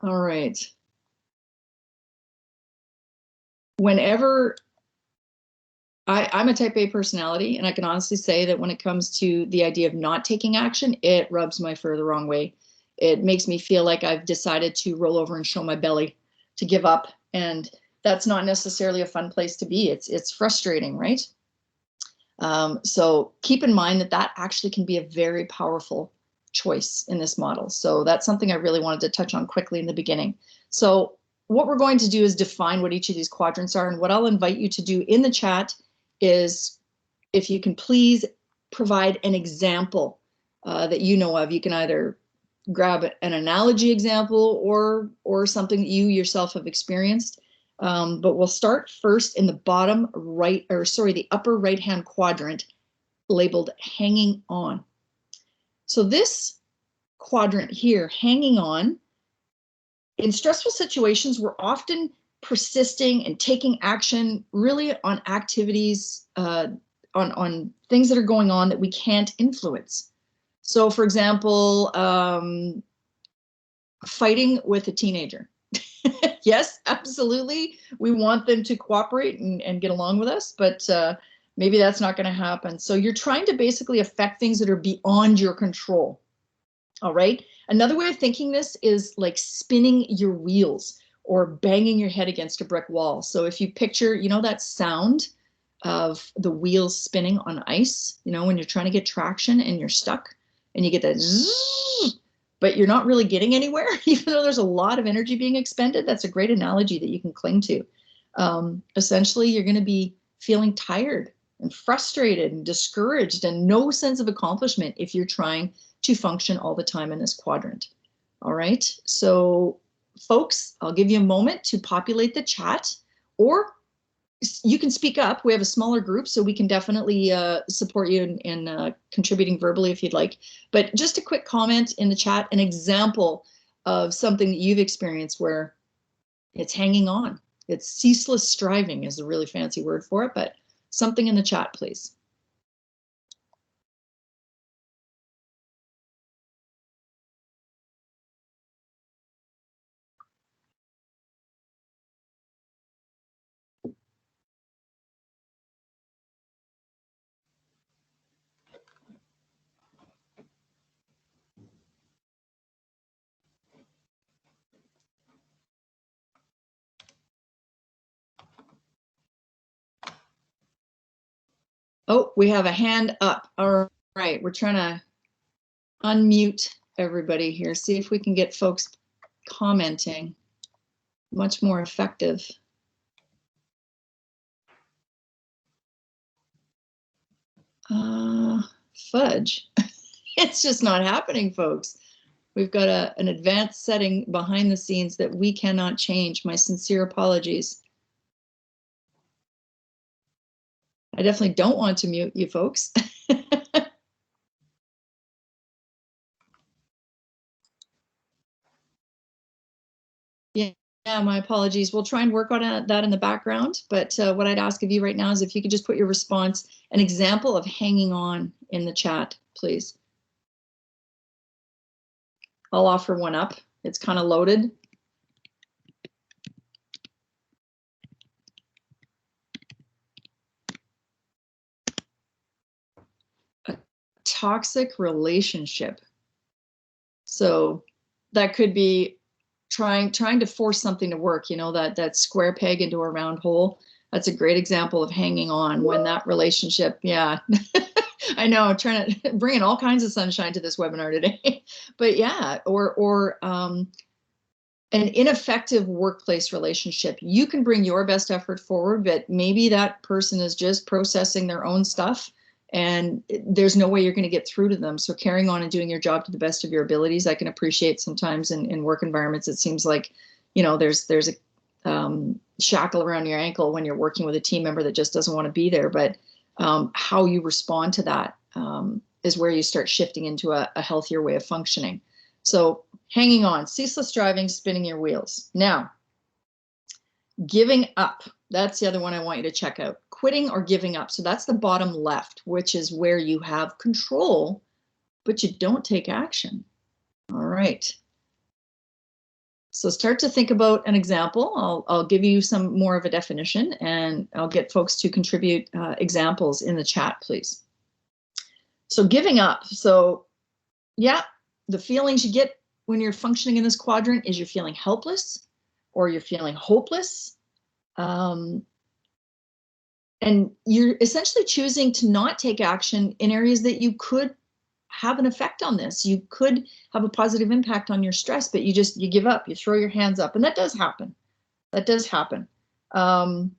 All right. Whenever I'm a type A personality, and I can honestly say that when it comes to the idea of not taking action, it rubs my fur the wrong way. It makes me feel like I've decided to roll over and show my belly, to give up. And that's not necessarily a fun place to be. It's frustrating, right? So keep in mind that that actually can be a very powerful choice in this model. So that's something I really wanted to touch on quickly in the beginning. So what we're going to do is define what each of these quadrants are. And what I'll invite you to do in the chat is, if you can please provide an example that you know of. You can either grab an analogy example or something that you yourself have experienced. But we'll start first in the bottom right, or sorry, the upper right-hand quadrant labeled hanging on. So this quadrant here, hanging on, in stressful situations, we're often persisting and taking action really on activities, on things that are going on that we can't influence. So for example, fighting with a teenager. Yes, absolutely. We want them to cooperate and get along with us, but maybe that's not going to happen. So you're trying to basically affect things that are beyond your control. All right. Another way of thinking this is like spinning your wheels or banging your head against a brick wall. So if you picture, you know, that sound of the wheels spinning on ice, you know, when you're trying to get traction and you're stuck and you get that zzz, but you're not really getting anywhere, even though there's a lot of energy being expended. That's a great analogy that you can cling to. Essentially, you're going to be feeling tired and frustrated and discouraged and no sense of accomplishment if you're trying to function all the time in this quadrant. All right, so folks, I'll give you a moment to populate the chat, or you can speak up. We have a smaller group, so we can definitely support you in contributing verbally if you'd like. But just a quick comment in the chat, an example of something that you've experienced where it's hanging on. It's ceaseless striving is a really fancy word for it, but something in the chat, please. Oh, we have a hand up. All right, we're trying to unmute everybody here. See if we can get folks commenting. Much more effective. Fudge. It's just not happening, folks. We've got an advanced setting behind the scenes that we cannot change. My sincere apologies. I definitely don't want to mute you folks. Yeah, my apologies. We'll try and work on that in the background. But what I'd ask of you right now is if you could just put your response, an example of hanging on in the chat, please. I'll offer one up. It's kind of loaded. A toxic relationship. So that could be trying to force something to work, you know, that square peg into a round hole. That's a great example of hanging on when that relationship, yeah. I know, trying to bring in all kinds of sunshine to this webinar today. But yeah, or an ineffective workplace relationship. You can bring your best effort forward, but maybe that person is just processing their own stuff and there's no way you're going to get through to them. So carrying on and doing your job to the best of your abilities. I can appreciate sometimes in work environments, it seems like, you know, there's a shackle around your ankle when you're working with a team member that just doesn't want to be there. But how you respond to that is where you start shifting into a healthier way of functioning. So hanging on, ceaseless striving, spinning your wheels. Now, giving up. That's the other one I want you to check out. Quitting or giving up. So that's the bottom left, which is where you have control, but you don't take action. All right. So start to think about an example. I'll give you some more of a definition, and I'll get folks to contribute examples in the chat, please. So giving up. So yeah, the feelings you get when you're functioning in this quadrant is you're feeling helpless or you're feeling hopeless. And you're essentially choosing to not take action in areas that you could have an effect on this. You could have a positive impact on your stress, but you give up, you throw your hands up, and that does happen. That does happen. So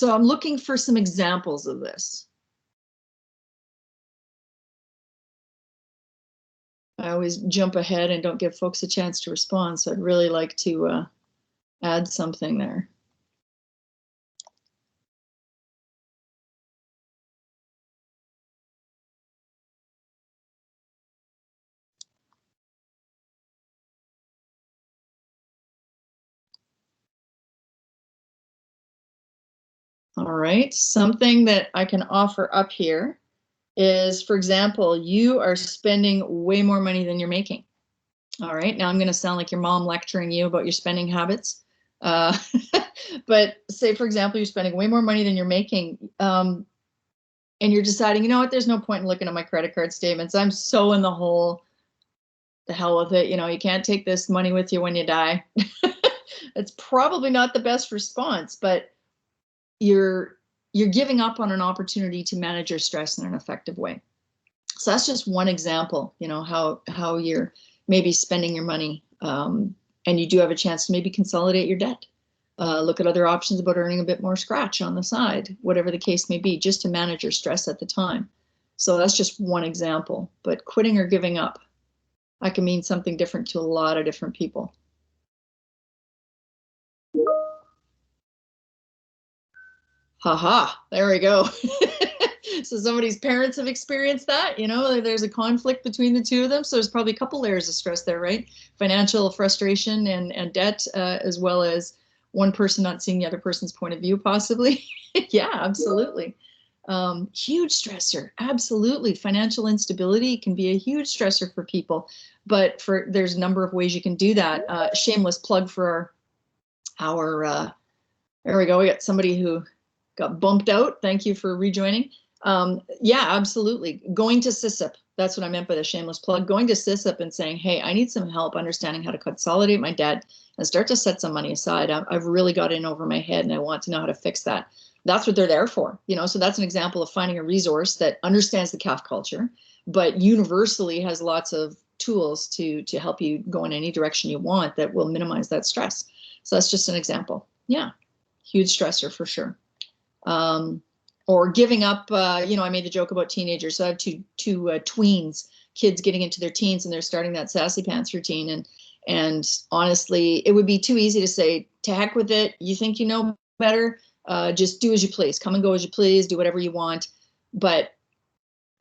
I'm looking for some examples of this. I always jump ahead and don't give folks a chance to respond, so I'd really like to add something there. All right, something that I can offer up here is, for example, you are spending way more money than you're making. All right, now I'm going to sound like your mom lecturing you about your spending habits. But say, for example, you're spending way more money than you're making, and you're deciding, you know what, there's no point in looking at my credit card statements. I'm so in the hole. The hell with it. You know, you can't take this money with you when you die. It's probably not the best response, but you're giving up on an opportunity to manage your stress in an effective way. So that's just one example, you know, how you're maybe spending your money, and you do have a chance to maybe consolidate your debt. Look at other options about earning a bit more scratch on the side, whatever the case may be, just to manage your stress at the time. So that's just one example, but quitting or giving up, that can mean something different to a lot of different people. Haha, there we go. So somebody's parents have experienced that, you know, there's a conflict between the two of them. So there's probably a couple layers of stress there, right? Financial frustration and debt, as well as one person not seeing the other person's point of view, possibly. Yeah, absolutely. Huge stressor. Absolutely. Financial instability can be a huge stressor for people, but there's a number of ways you can do that. Shameless plug for our there we go. We got somebody who got bumped out. Thank you for rejoining. Yeah, absolutely. Going to SISIP. That's what I meant by the shameless plug. Going to SISIP and saying, hey, I need some help understanding how to consolidate my debt and start to set some money aside. I've really got in over my head and I want to know how to fix that. That's what they're there for, you know. So that's an example of finding a resource that understands the CAF culture, but universally has lots of tools to help you go in any direction you want that will minimize that stress. So that's just an example. Yeah, huge stressor for sure. Or giving up, you know, I made the joke about teenagers. So I have two tweens, kids getting into their teens, and they're starting that sassy pants routine. And honestly, it would be too easy to say, to heck with it. You think you know better? Just do as you please. Come and go as you please. Do whatever you want. But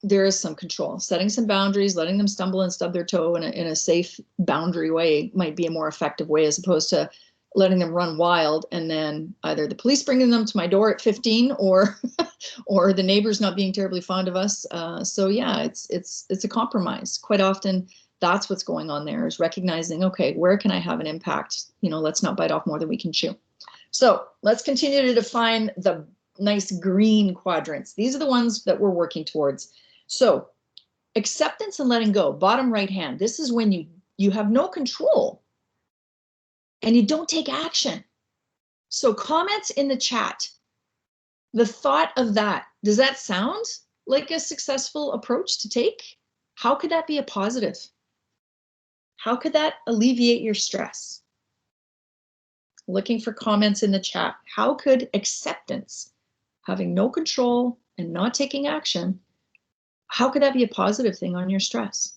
there is some control. Setting some boundaries, letting them stumble and stub their toe in a safe boundary way might be a more effective way, as opposed to letting them run wild and then either the police bringing them to my door at 15 or or the neighbors not being terribly fond of us. So yeah, it's a compromise. Quite often that's what's going on there, is recognizing, okay, where can I have an impact? You know, let's not bite off more than we can chew. So let's continue to define the nice green quadrants. These are the ones that we're working towards. So acceptance and letting go, bottom right hand. This is when you have no control and you don't take action. So comments in the chat. The thought of that, does that sound like a successful approach to take? How could that be a positive? How could that alleviate your stress? Looking for comments in the chat. How could acceptance, having no control and not taking action, how could that be a positive thing on your stress?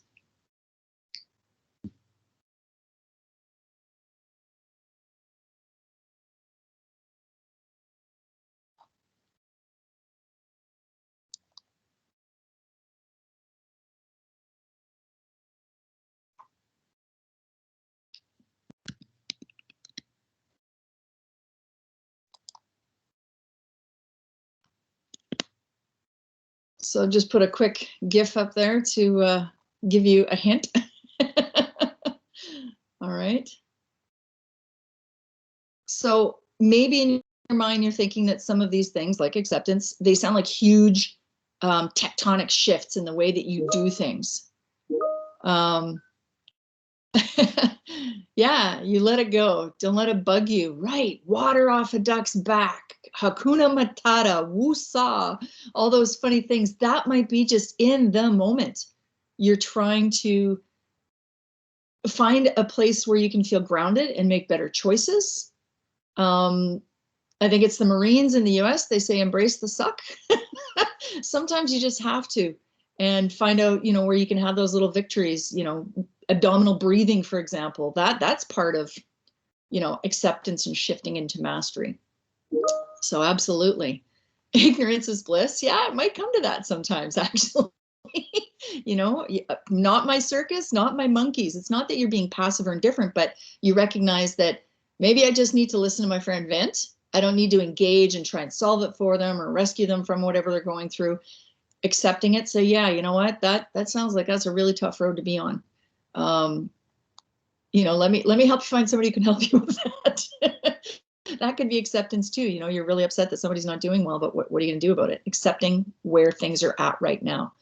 So just put a quick GIF up there to give you a hint. All right. So maybe in your mind, you're thinking that some of these things like acceptance, they sound like huge tectonic shifts in the way that you do things. Um, yeah, you let it go. Don't let it bug you. Right. Water off a duck's back. Hakuna Matata. Woo-saw. All those funny things. That might be just in the moment. You're trying to find a place where you can feel grounded and make better choices. I think it's the Marines in the US. They say embrace the suck. Sometimes you just have to, and find out, where you can have those little victories, abdominal breathing, for example. That's part of, acceptance and shifting into mastery. So absolutely. Ignorance is bliss. Yeah, it might come to that sometimes, actually. Not my circus, not my monkeys. It's not that you're being passive or indifferent, but you recognize that maybe I just need to listen to my friend vent. I don't need to engage and try and solve it for them or rescue them from whatever they're going through. Accepting it. So yeah, you know what? That sounds like that's a really tough road to be on. Let me help you find somebody who can help you with that. That could be acceptance too. You're really upset that somebody's not doing well, but what are you going to do about it? Accepting where things are at right now.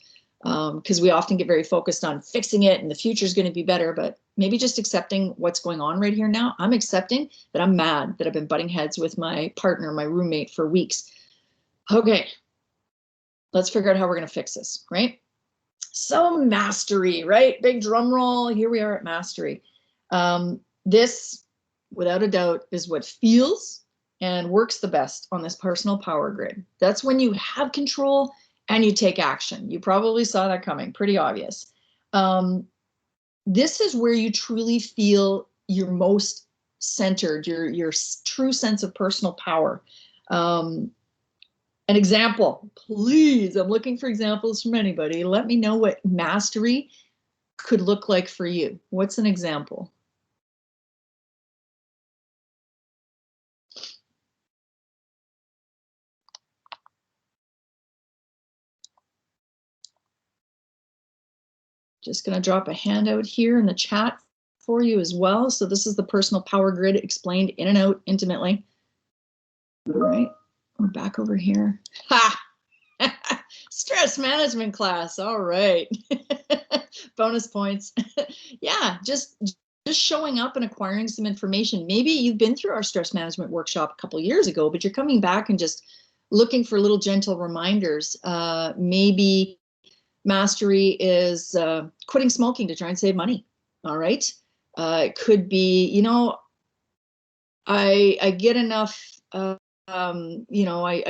Because we often get very focused on fixing it and the future is going to be better, but maybe just accepting what's going on right here now. I'm accepting that I'm mad that I've been butting heads with my partner, my roommate for weeks. Okay, let's figure out how we're going to fix this, right? So mastery, right? Big drum roll. Here we are at mastery. This, without a doubt, is what feels and works the best on this personal power grid. That's when you have control and you take action. You probably saw that coming, pretty obvious. This is where you truly feel your most centered, your true sense of personal power. An example, please. I'm looking for examples from anybody. Let me know what mastery could look like for you. What's an example? Just going to drop a handout here in the chat for you as well. So this is the personal power grid explained in and out intimately. All right, we're back over here. Ha! Stress management class. All right. Bonus points. Yeah, just showing up and acquiring some information. Maybe you've been through our stress management workshop a couple of years ago, but you're coming back and just looking for little gentle reminders. Maybe mastery is quitting smoking to try and save money. All right. It could be, I get enough, I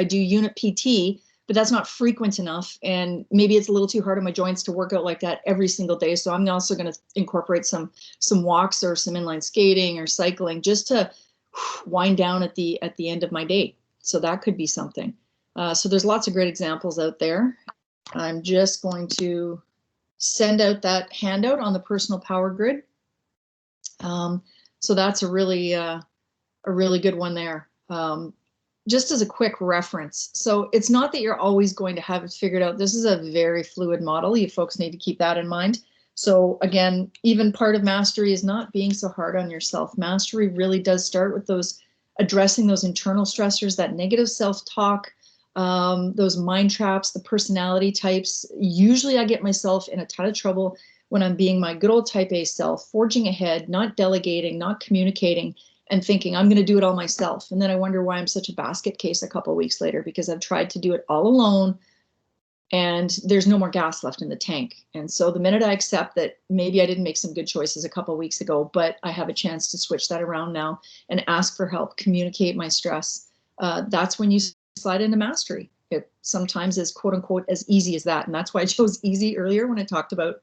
do unit PT, but that's not frequent enough. And maybe it's a little too hard on my joints to work out like that every single day. So I'm also going to incorporate some walks or some inline skating or cycling just to wind down at the end of my day. So that could be something. So there's lots of great examples out there. I'm just going to send out that handout on the personal power grid. So that's a really good one there. Just as a quick reference. So it's not that you're always going to have it figured out. This is a very fluid model. You folks need to keep that in mind. So again, even part of mastery is not being so hard on yourself. Mastery really does start with addressing those internal stressors, that negative self-talk, those mind traps, the personality types. Usually I get myself in a ton of trouble when I'm being my good old type A self, forging ahead, not delegating, not communicating, and thinking I'm going to do it all myself. And then I wonder why I'm such a basket case a couple of weeks later, because I've tried to do it all alone and there's no more gas left in the tank. And so the minute I accept that maybe I didn't make some good choices a couple of weeks ago, but I have a chance to switch that around now and ask for help, communicate my stress, that's when you slide into mastery. It sometimes is quote unquote as easy as that. And that's why I chose easy earlier when I talked about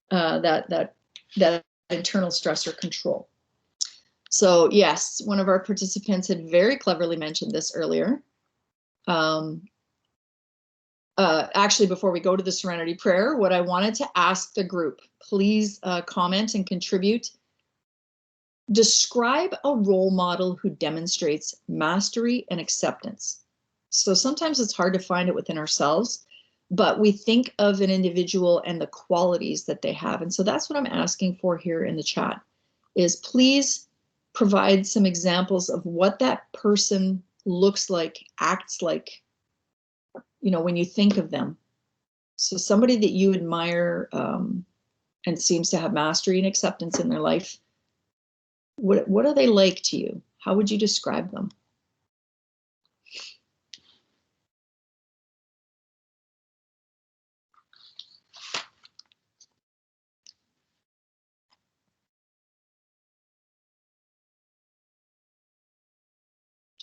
that internal stressor control. So yes, one of our participants had very cleverly mentioned this earlier. Actually, before we go to the Serenity Prayer, what I wanted to ask the group, please comment and contribute. Describe a role model who demonstrates mastery and acceptance. So sometimes it's hard to find it within ourselves, but we think of an individual and the qualities that they have. And so that's what I'm asking for here in the chat. is please provide some examples of what that person looks like, acts like, you know, when you think of them. So somebody that you admire and seems to have mastery and acceptance in their life, what are they like to you? How would you describe them?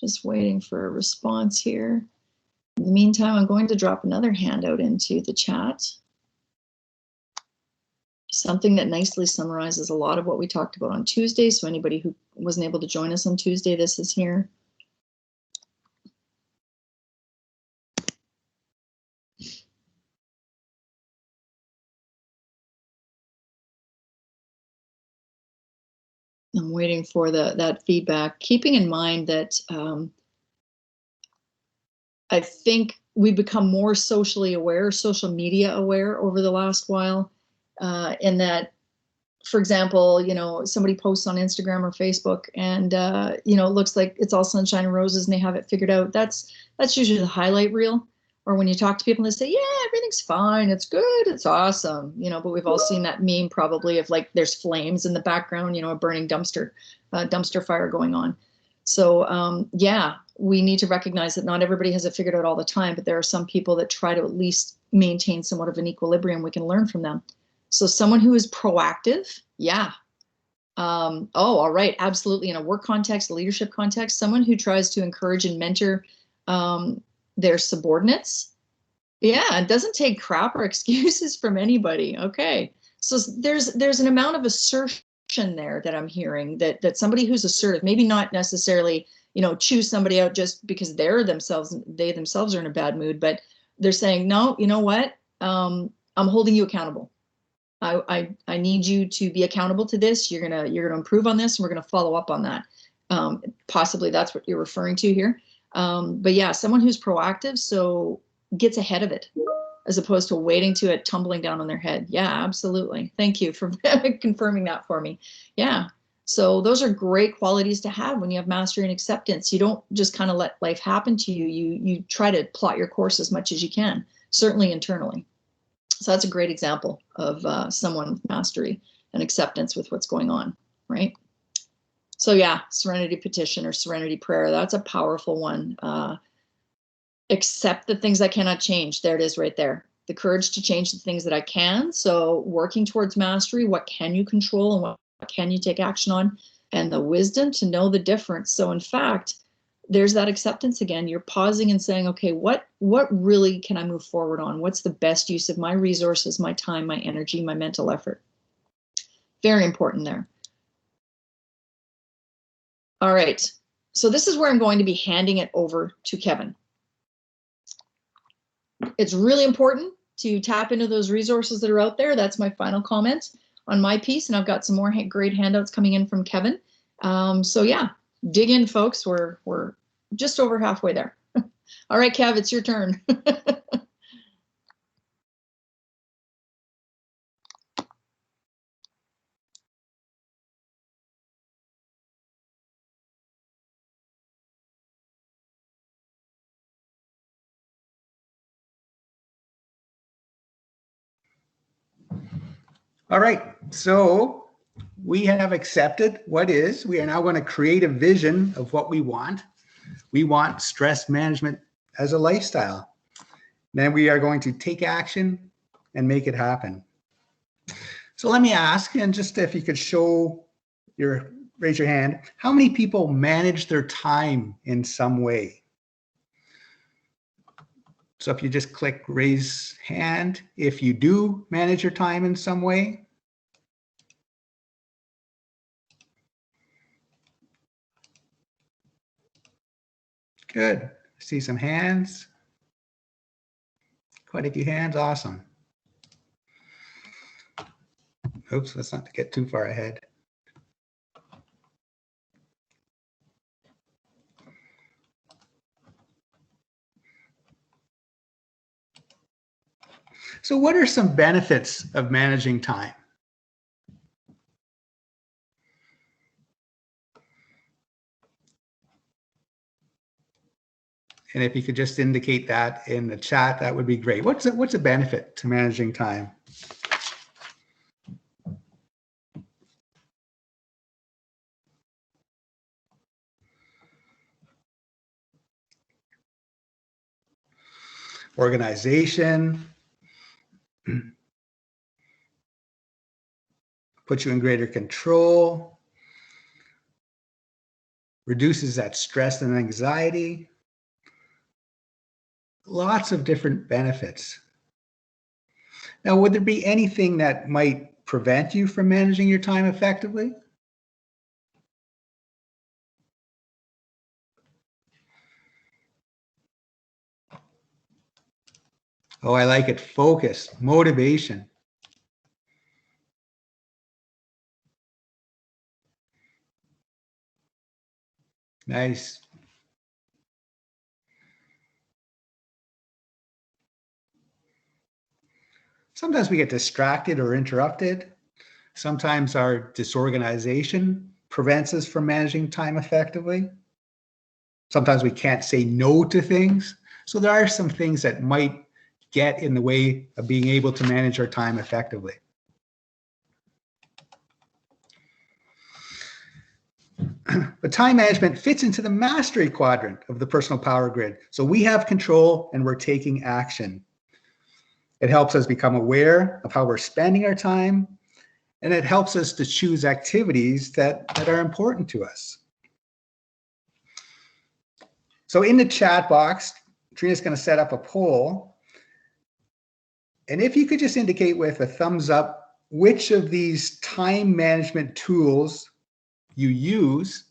Just waiting for a response here. In the meantime, I'm going to drop another handout into the chat. Something that nicely summarizes a lot of what we talked about on Tuesday. So anybody who wasn't able to join us on Tuesday, this is here. I'm waiting for that feedback, keeping in mind that I think we've become more socially aware, social media aware over the last while, in that, for example, you know, somebody posts on Instagram or Facebook and, you know, it looks like it's all sunshine and roses and they have it figured out. That's usually the highlight reel. Or when you talk to people and they say, yeah, everything's fine, it's good, it's awesome, you know, but we've all seen that meme probably of like there's flames in the background, you know, a burning dumpster fire going on. So yeah, we need to recognize that not everybody has it figured out all the time, but there are some people that try to at least maintain somewhat of an equilibrium. We can learn from them. So someone who is proactive, yeah. Oh, all right, absolutely. In a work context, a leadership context, someone who tries to encourage and mentor their subordinates. Yeah, it doesn't take crap or excuses from anybody. Okay, so there's an amount of assertion there that I'm hearing, that somebody who's assertive, maybe not necessarily, you know, choose somebody out just because they themselves are in a bad mood, but they're saying, no, you know what, I'm holding you accountable. I need you to be accountable to this. You're gonna improve on this, and we're gonna follow up on that. Possibly that's what you're referring to here. But yeah, someone who's proactive, so gets ahead of it, as opposed to waiting to it tumbling down on their head. Yeah, absolutely. Thank you for confirming that for me. Yeah. So those are great qualities to have when you have mastery and acceptance. You don't just kind of let life happen to you. You try to plot your course as much as you can, certainly internally. So that's a great example of someone with mastery and acceptance with what's going on, right? So yeah, serenity petition or serenity prayer, that's a powerful one. Accept the things I cannot change. There it is right there. The courage to change the things that I can. So working towards mastery, what can you control and what can you take action on? And the wisdom to know the difference. So in fact, there's that acceptance again. You're pausing and saying, okay, what really can I move forward on? What's the best use of my resources, my time, my energy, my mental effort? Very important there. All right. So this is where I'm going to be handing it over to Kevin. It's really important to tap into those resources that are out there. That's my final comment on my piece. And I've got some more great handouts coming in from Kevin. So yeah, dig in, folks. We're just over halfway there. All right, Kev, it's your turn. All right, so we have accepted what is. We are now going to create a vision of what we want. We want stress management as a lifestyle. Then we are going to take action and make it happen. So let me ask, and just if you could raise your hand, how many people manage their time in some way? So if you just click raise hand, if you do manage your time in some way. Good. See some hands. Quite a few hands. Awesome. Oops, let's not get too far ahead. So what are some benefits of managing time? And if you could just indicate that in the chat, that would be great. What's a benefit to managing time? Organization, puts you in greater control, reduces that stress and anxiety. Lots of different benefits. Now, would there be anything that might prevent you from managing your time effectively? Oh, I like it. Focus, motivation. Nice. Sometimes we get distracted or interrupted. Sometimes our disorganization prevents us from managing time effectively. Sometimes we can't say no to things. So there are some things that might get in the way of being able to manage our time effectively. But time management fits into the mastery quadrant of the personal power grid. So we have control and we're taking action. It helps us become aware of how we're spending our time, and it helps us to choose activities that are important to us. So in the chat box, Trina's going to set up a poll. And if you could just indicate with a thumbs up which of these time management tools you use,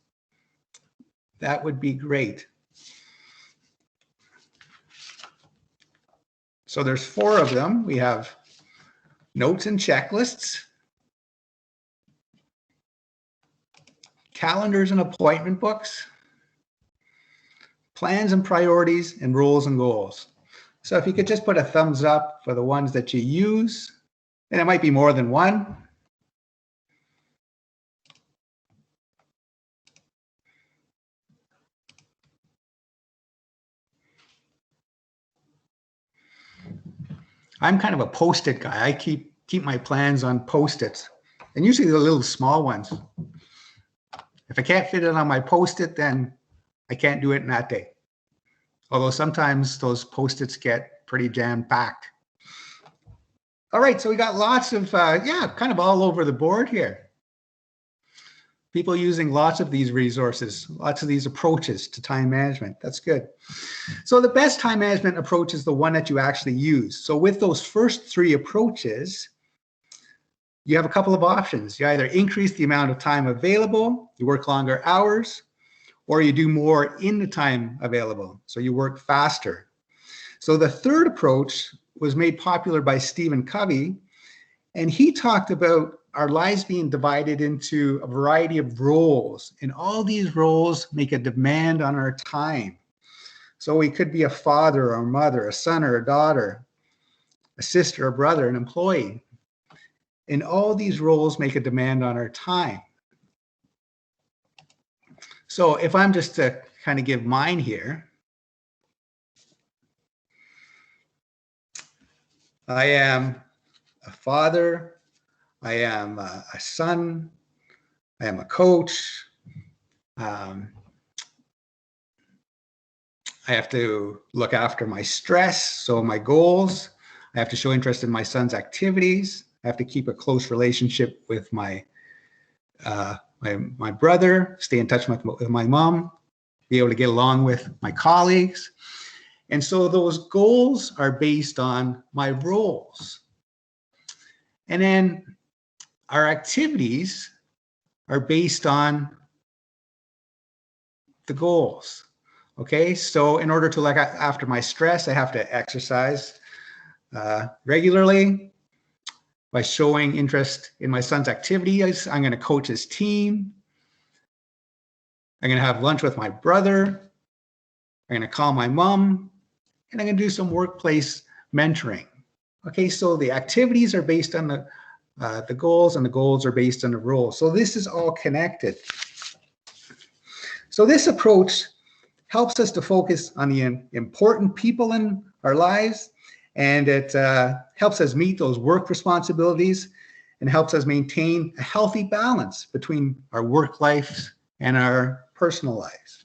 that would be great. So there's 4 of them. We have notes and checklists, calendars and appointment books, plans and priorities, and rules and goals. So if you could just put a thumbs up for the ones that you use, and it might be more than one. I'm kind of a Post-it guy. I keep my plans on Post-its, and usually the little small ones. If I can't fit it on my Post-it, then I can't do it in that day. Although sometimes those Post-its get pretty jam-packed. All right, so we got lots of, kind of all over the board here. People using lots of these resources, lots of these approaches to time management. That's good. So the best time management approach is the one that you actually use. So with those first 3 approaches, you have a couple of options. You either increase the amount of time available, you work longer hours, or you do more in the time available. So you work faster. So the third approach was made popular by Stephen Covey, and he talked about our lives being divided into a variety of roles, and all these roles make a demand on our time. So we could be a father or a mother, a son or a daughter, a sister, a brother, an employee. And all these roles make a demand on our time. So if I'm just to kind of give mine here, I am a father, I am a son, I am a coach. I have to look after my stress, so my goals. I have to show interest in my son's activities. I have to keep a close relationship with my brother, stay in touch with my mom, be able to get along with my colleagues. And so those goals are based on my roles. And then our activities are based on the goals. Okay, so in order to look after my stress, I have to exercise regularly. By showing interest in my son's activities, I'm going to coach his team. I'm going to have lunch with my brother. I'm going to call my mom, and I'm going to do some workplace mentoring. Okay, so the activities are based on the goals, and the goals are based on the roles. So this is all connected. So this approach helps us to focus on the important people in our lives, and it helps us meet those work responsibilities and helps us maintain a healthy balance between our work lives and our personal lives.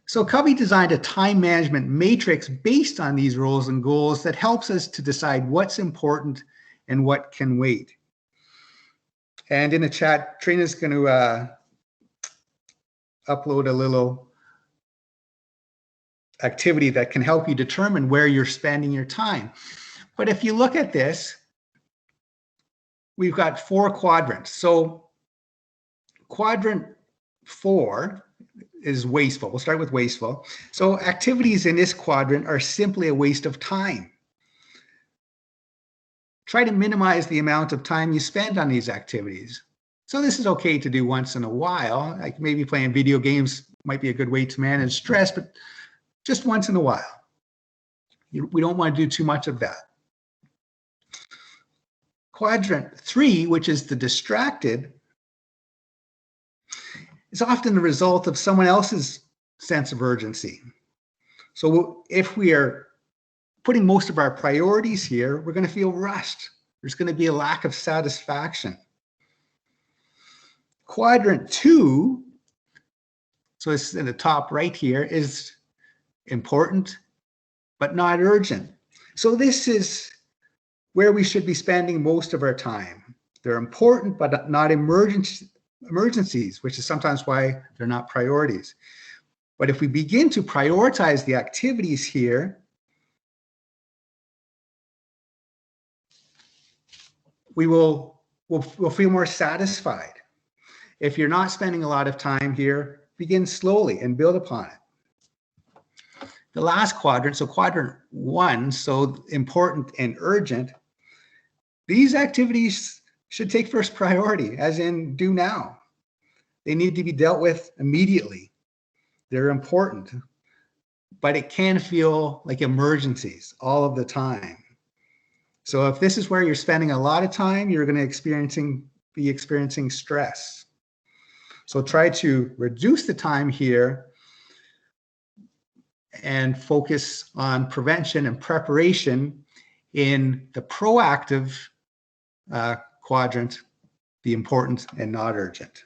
So Covey designed a time management matrix based on these roles and goals that helps us to decide what's important and what can wait. And in the chat, Trina's going to upload a little activity that can help you determine where you're spending your time. But if you look at this, we've got 4 quadrants. So quadrant 4 is wasteful. We'll start with wasteful. So activities in this quadrant are simply a waste of time. Try to minimize the amount of time you spend on these activities. So this is okay to do once in a while, like maybe playing video games might be a good way to manage stress, but just once in a while. We don't want to do too much of that. Quadrant 3, which is the distracted, is often the result of someone else's sense of urgency. So if we are putting most of our priorities here, we're going to feel rushed. There's going to be a lack of satisfaction. Quadrant 2, so it's in the top right here, is important, but not urgent. So this is where we should be spending most of our time. They're important, but not emergencies, which is sometimes why they're not priorities. But if we begin to prioritize the activities here, we'll feel more satisfied. If you're not spending a lot of time here, begin slowly and build upon it. The last quadrant, so quadrant 1, so important and urgent, these activities should take first priority, as in do now. They need to be dealt with immediately. They're important, but it can feel like emergencies all of the time. So if this is where you're spending a lot of time, you're going to be experiencing stress. So try to reduce the time here and focus on prevention and preparation in the proactive quadrant, the important and not urgent.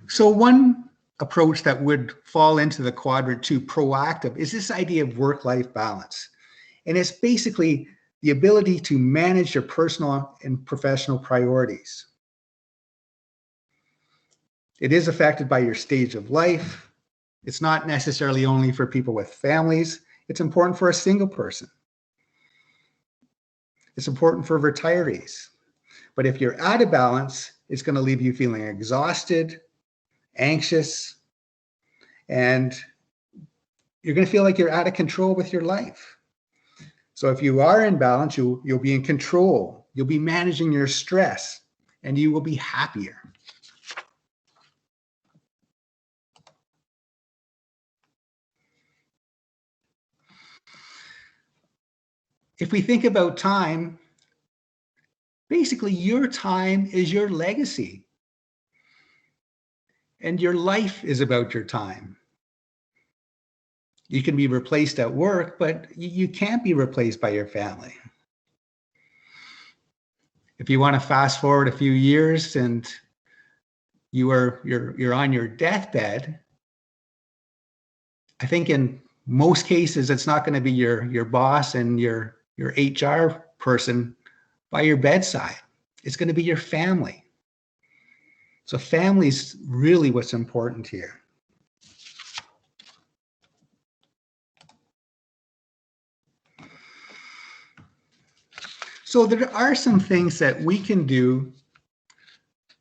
So one approach that would fall into the quadrant 2, proactive, is this idea of work-life balance. And it's basically the ability to manage your personal and professional priorities. It is affected by your stage of life. It's not necessarily only for people with families. It's important for a single person. It's important for retirees. But if you're out of balance, it's going to leave you feeling exhausted, anxious, and you're going to feel like you're out of control with your life. So if you are in balance, you'll be in control. You'll be managing your stress, and you will be happier. If we think about time, basically your time is your legacy. And your life is about your time. You can be replaced at work, but you can't be replaced by your family. If you want to fast forward a few years and you're on your deathbed, I think in most cases it's not going to be your boss and your HR person by your bedside. It's going to be your family. So family's really what's important here. So there are some things that we can do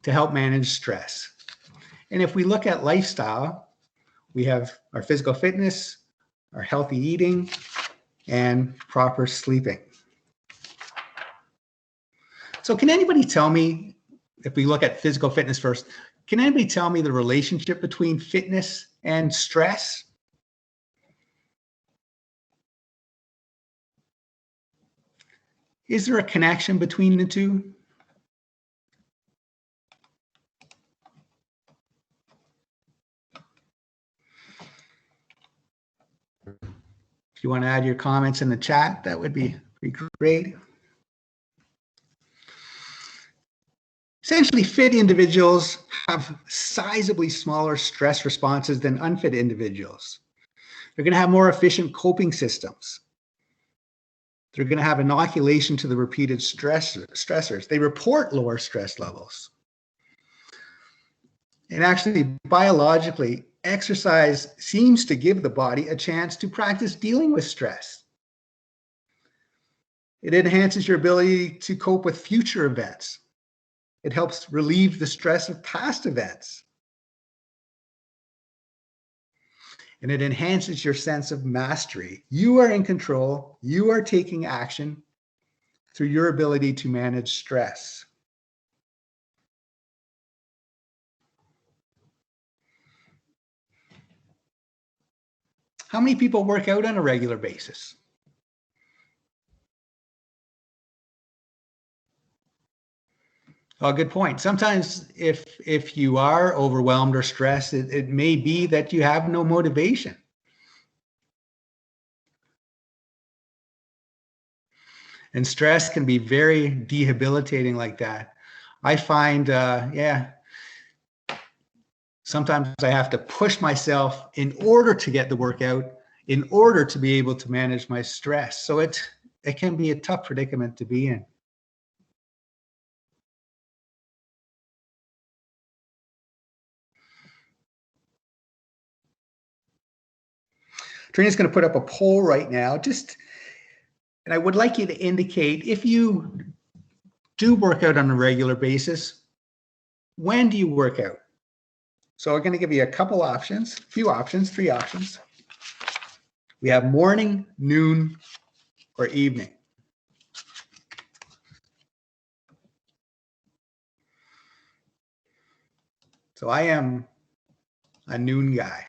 to help manage stress. And if we look at lifestyle, we have our physical fitness, our healthy eating, and proper sleeping. So can anybody tell me, if we look at physical fitness first, can anybody tell me the relationship between fitness and stress? Is there a connection between the two? If you want to add your comments in the chat, that would be great. Essentially, fit individuals have sizably smaller stress responses than unfit individuals. They're going to have more efficient coping systems. They're going to have inoculation to the repeated stressors. They report lower stress levels. And actually, biologically, exercise seems to give the body a chance to practice dealing with stress. It enhances your ability to cope with future events. It helps relieve the stress of past events. And it enhances your sense of mastery. You are in control. You are taking action through your ability to manage stress. How many people work out on a regular basis? Oh, good point. Sometimes if you are overwhelmed or stressed, it may be that you have no motivation. And stress can be very debilitating like that. I find, sometimes I have to push myself in order to get the workout, in order to be able to manage my stress. So it can be a tough predicament to be in. Trina's going to put up a poll right now, and I would like you to indicate if you do work out on a regular basis, when do you work out? So we're going to give you a couple options, three options. We have morning, noon, or evening. So I am a noon guy.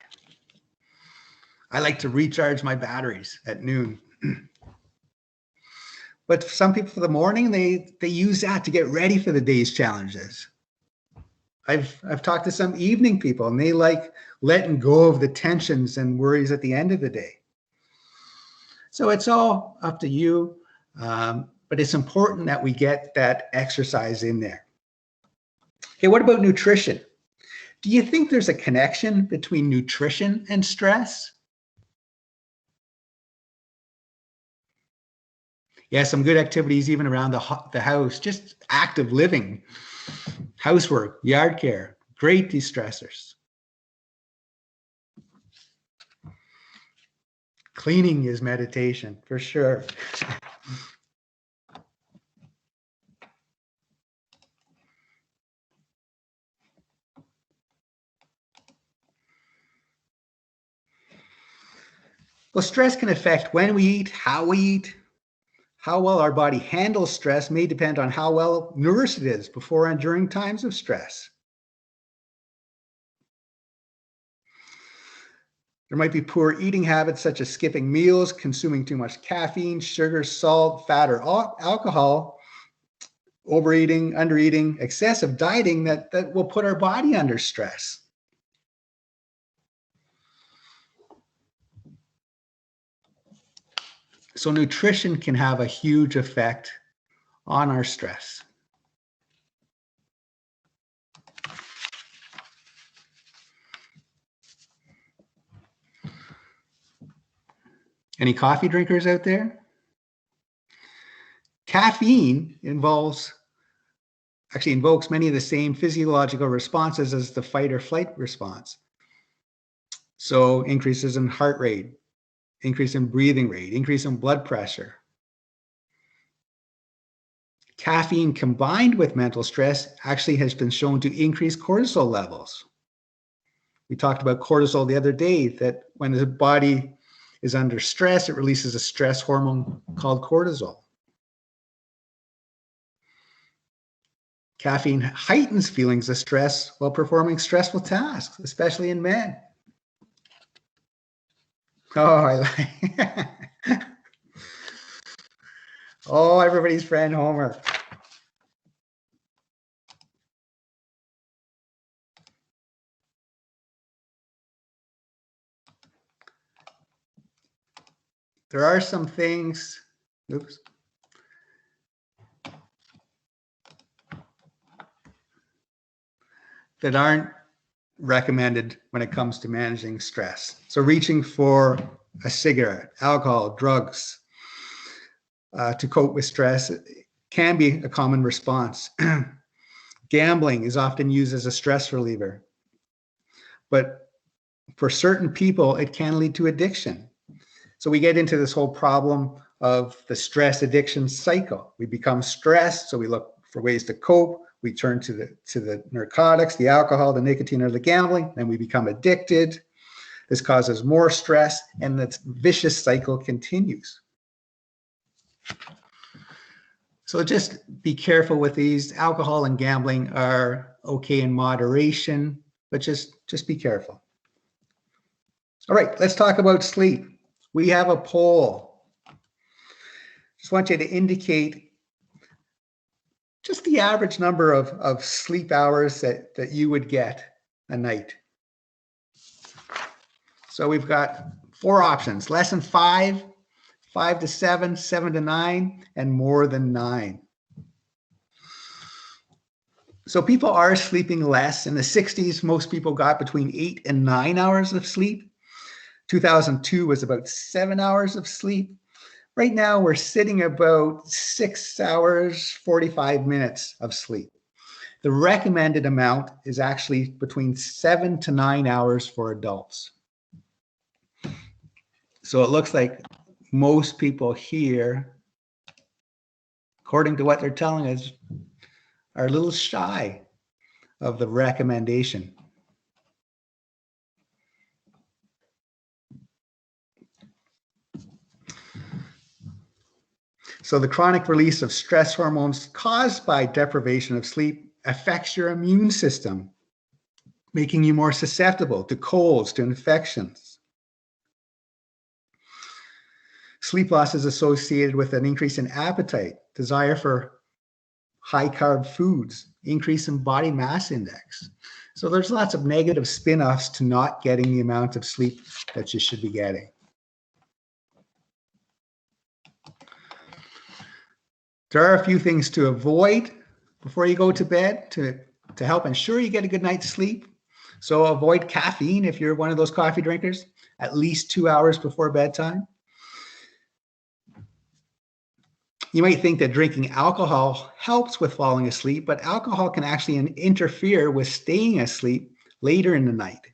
I like to recharge my batteries at noon. But for some people for the morning, they use that to get ready for the day's challenges. I've talked to some evening people, and they like letting go of the tensions and worries at the end of the day. So it's all up to you, but it's important that we get that exercise in there. Okay, what about nutrition? Do you think there's a connection between nutrition and stress? Yeah, some good activities even around the house, just active living, housework, yard care, great de-stressors. Cleaning is meditation, for sure. Well, stress can affect when we eat, how we eat. How well our body handles stress may depend on how well nourished it is before and during times of stress. There might be poor eating habits such as skipping meals, consuming too much caffeine, sugar, salt, fat, or alcohol, overeating, undereating, excessive dieting that will put our body under stress. So nutrition can have a huge effect on our stress. Any coffee drinkers out there? Caffeine invokes many of the same physiological responses as the fight or flight response. So increases in heart rate, increase in breathing rate, increase in blood pressure. Caffeine combined with mental stress actually has been shown to increase cortisol levels. We talked about cortisol the other day, that when the body is under stress, it releases a stress hormone called cortisol. Caffeine heightens feelings of stress while performing stressful tasks, especially in men. Oh, I like Oh, everybody's friend, Homer. There are some things, oops, that aren't recommended when it comes to managing stress. So reaching for a cigarette, alcohol, drugs to cope with stress can be a common response. Gambling is often used as a stress reliever, but for certain people, it can lead to addiction. So we get into this whole problem of the stress addiction cycle. We become stressed, so we look for ways to cope. We turn to the narcotics, the alcohol, the nicotine, or the gambling, then we become addicted. This causes more stress, and the vicious cycle continues. So just be careful with these. Alcohol and gambling are okay in moderation, but just be careful. All right, let's talk about sleep. We have a poll. Just want you to indicate just the average number of sleep hours that you would get a night. So we've got 4 options: less than 5, 5 to 7, 7 to 9, and more than 9. So people are sleeping less. In the 60s, most people got between 8 and 9 hours of sleep. 2002 was about 7 hours of sleep. Right now, we're sitting about 6 hours, 45 minutes of sleep. The recommended amount is actually between 7 to 9 hours for adults. So it looks like most people here, according to what they're telling us, are a little shy of the recommendation. So the chronic release of stress hormones caused by deprivation of sleep affects your immune system, making you more susceptible to colds, to infections. Sleep loss is associated with an increase in appetite, desire for high-carb foods, increase in body mass index. So there's lots of negative spin-offs to not getting the amount of sleep that you should be getting. There are a few things to avoid before you go to bed to help ensure you get a good night's sleep. So avoid caffeine if you're one of those coffee drinkers, at least 2 hours before bedtime. You might think that drinking alcohol helps with falling asleep, but alcohol can actually interfere with staying asleep later in the night.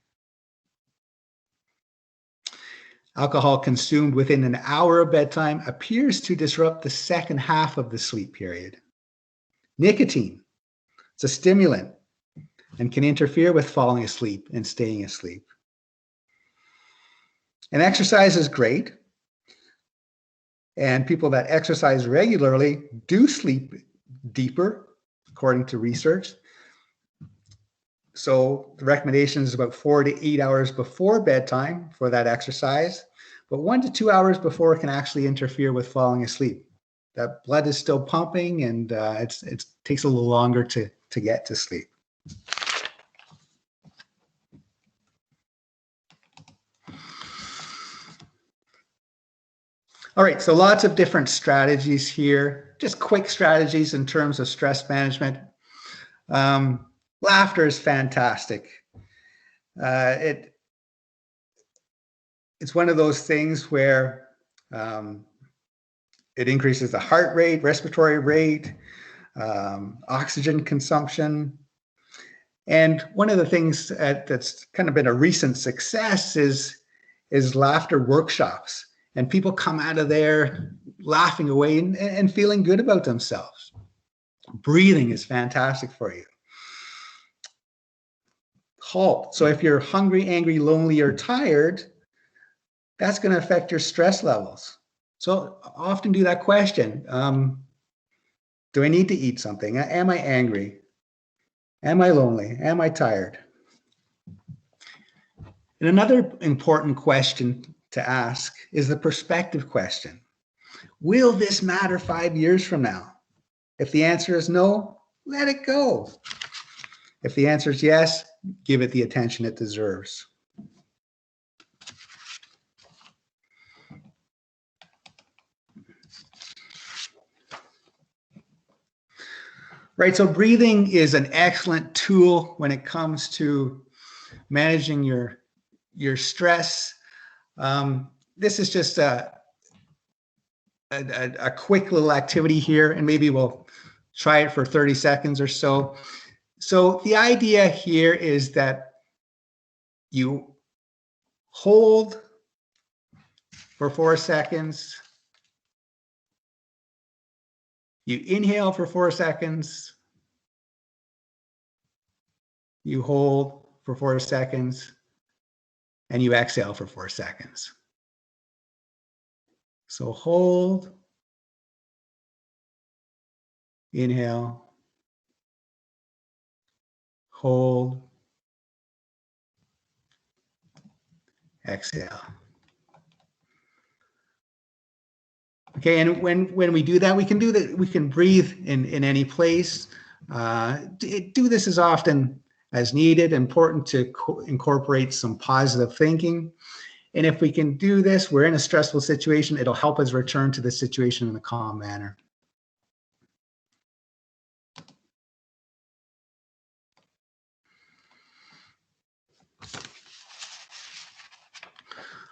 Alcohol consumed within an hour of bedtime appears to disrupt the second half of the sleep period. Nicotine, it's a stimulant and can interfere with falling asleep and staying asleep. And exercise is great. And people that exercise regularly do sleep deeper, according to research. So the recommendation is about 4 to 8 hours before bedtime for that exercise, but 1 to 2 hours before it can actually interfere with falling asleep. That blood is still pumping, and it takes a little longer to get to sleep. All right, so lots of different strategies here, just quick strategies in terms of stress management. Laughter is fantastic. It's one of those things where it increases the heart rate, respiratory rate, oxygen consumption. And one of the things that's kind of been a recent success is laughter workshops. And people come out of there laughing away and feeling good about themselves. Breathing is fantastic for you. Halt. So if you're hungry, angry, lonely, or tired, that's going to affect your stress levels. So often do that question. Do I need to eat something? Am I angry? Am I lonely? Am I tired? And another important question to ask is the perspective question. Will this matter 5 years from now? If the answer is no, let it go. If the answer is yes, give it the attention it deserves. Right, so breathing is an excellent tool when it comes to managing your stress. This is just a quick little activity here, and maybe we'll try it for 30 seconds or so. So the idea here is that you hold for 4 seconds, you inhale for 4 seconds, you hold for 4 seconds, and you exhale for 4 seconds. So hold, inhale, hold, exhale. Okay, and when we do that, we can do that. We can breathe in any place. Do this as often as needed. Important to incorporate some positive thinking. And if we can do this, we're in a stressful situation, it'll help us return to the situation in a calm manner.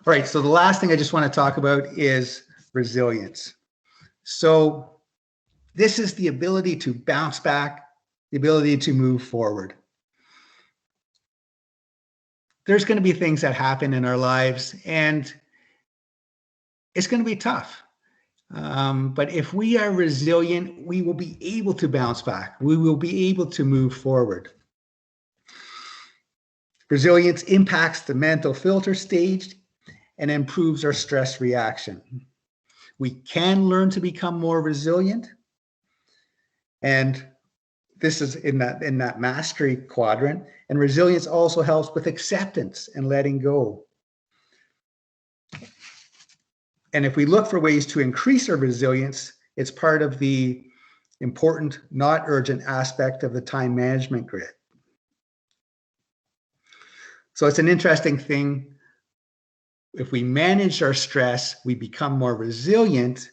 All right, so the last thing I just want to talk about is resilience. So this is the ability to bounce back, the ability to move forward. There's going to be things that happen in our lives, and it's going to be tough. But if we are resilient, we will be able to bounce back. We will be able to move forward. Resilience impacts the mental filter stage and improves our stress reaction. We can learn to become more resilient. And this is in that mastery quadrant. And resilience also helps with acceptance and letting go. And if we look for ways to increase our resilience, it's part of the important, not urgent aspect of the time management grid. So it's an interesting thing. If we manage our stress, we become more resilient.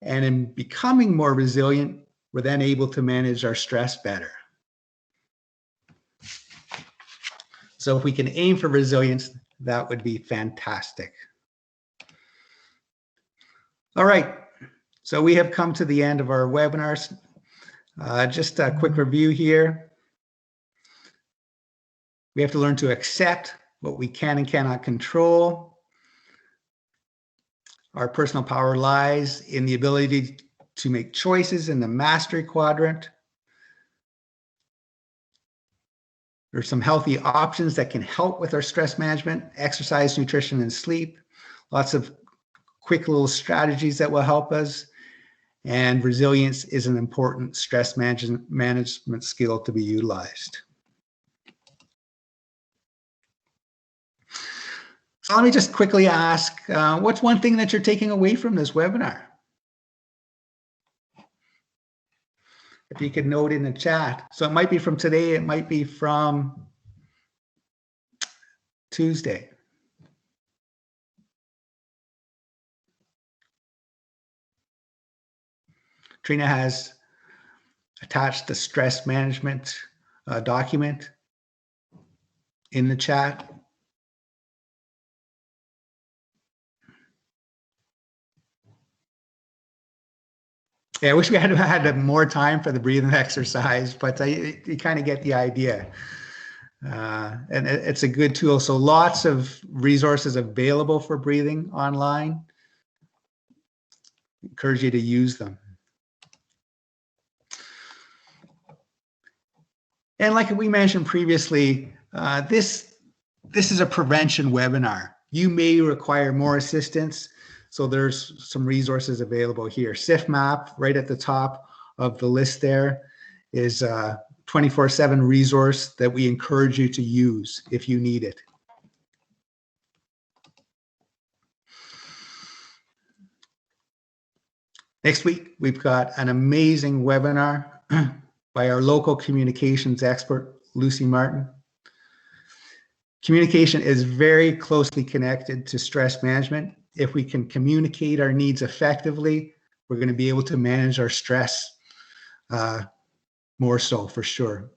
And in becoming more resilient, we're then able to manage our stress better. So if we can aim for resilience, that would be fantastic. All right, so we have come to the end of our webinars. Just a quick review here. We have to learn to accept what we can and cannot control. Our personal power lies in the ability to make choices in the mastery quadrant. There's some healthy options that can help with our stress management: exercise, nutrition, and sleep. Lots of quick little strategies that will help us. And resilience is an important stress management skill to be utilized. So let me just quickly ask, what's one thing that you're taking away from this webinar? If you could note in the chat. So it might be from today, it might be from Tuesday. Trina has attached the stress management document in the chat. Yeah, I wish we had more time for the breathing exercise, but you kind of get the idea. And it's a good tool. So lots of resources available for breathing online. Encourage you to use them. And like we mentioned previously, this is a prevention webinar. You may require more assistance. So there's some resources available here. SIFMAP, right at the top of the list there, is a 24/7 resource that we encourage you to use if you need it. Next week, we've got an amazing webinar by our local communications expert, Lucy Martin. Communication is very closely connected to stress management. If we can communicate our needs effectively, we're going to be able to manage our stress more so, for sure.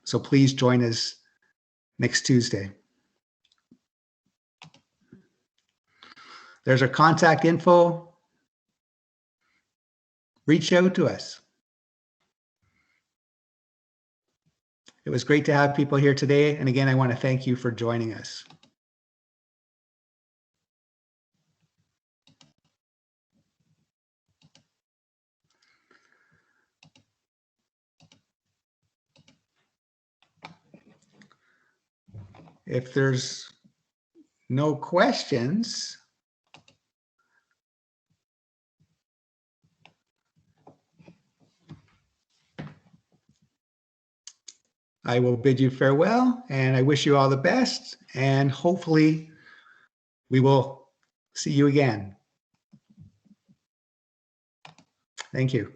So please join us next Tuesday. There's our contact info. Reach out to us. It was great to have people here today. And again, I want to thank you for joining us. If there's no questions, I will bid you farewell, and I wish you all the best, and hopefully we will see you again. Thank you.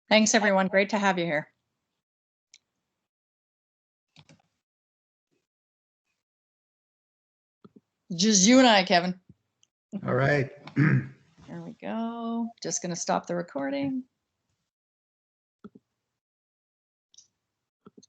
Thanks, everyone. Great to have you here. Just you and I, Kevin. All right. There we go. Just going to stop the recording.